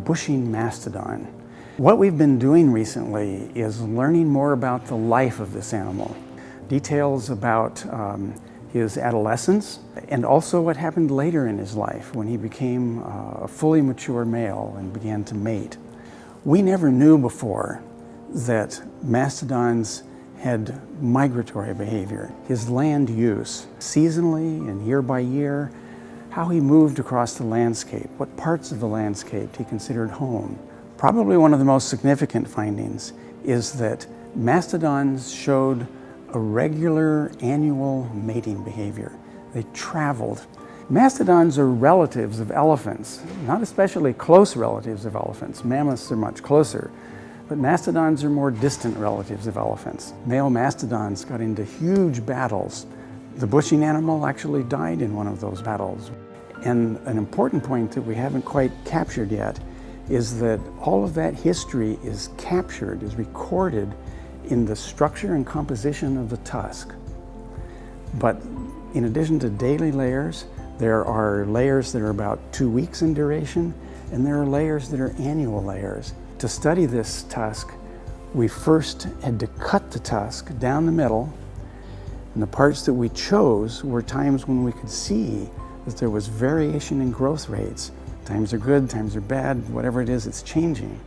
Buesching mastodon. What we've been doing recently is learning more about the life of this animal. Details about his adolescence and also what happened later in his life when he became a fully mature male and began to mate. We never knew before that mastodons had migratory behavior. His land use, seasonally and year by year, how he moved across the landscape, what parts of the landscape he considered home. Probably one of the most significant findings is that mastodons showed a regular annual mating behavior. They traveled. Mastodons are relatives of elephants, not especially close relatives of elephants. Mammoths are much closer, but mastodons are more distant relatives of elephants. Male mastodons got into huge battles. The Buesching animal actually died in one of those battles. And an important point that we haven't quite captured yet is that all of that history is captured, is recorded in the structure and composition of the tusk. But in addition to daily layers, there are layers that are about 2 weeks in duration, and there are layers that are annual layers. To study this tusk, we first had to cut the tusk down the middle, and the parts that we chose were times when we could see that there was variation in growth rates. Times are good, times are bad, whatever it is, it's changing.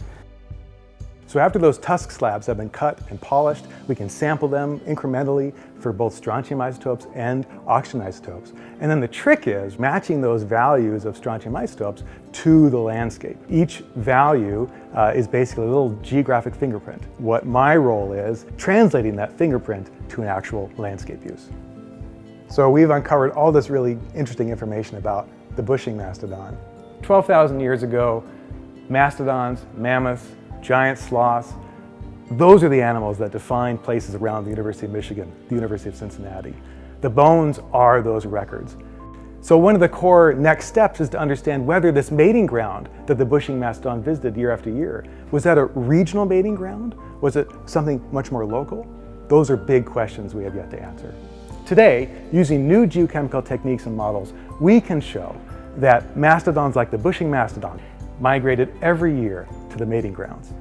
So after those tusk slabs have been cut and polished, we can sample them incrementally for both strontium isotopes and oxygen isotopes. And then the trick is matching those values of strontium isotopes to the landscape. Each value is basically a little geographic fingerprint. What my role is translating that fingerprint to an actual landscape use. So we've uncovered all this really interesting information about the Buesching mastodon. 12,000 years ago, mastodons, mammoths, giant sloths, those are the animals that define places around the University of Michigan, the University of Cincinnati. The bones are those records. So one of the core next steps is to understand whether this mating ground that the Buesching mastodon visited year after year, was that a regional mating ground? Was it something much more local? Those are big questions we have yet to answer. Today, using new geochemical techniques and models, we can show that mastodons like the Buesching mastodon migrated every year to the mating grounds.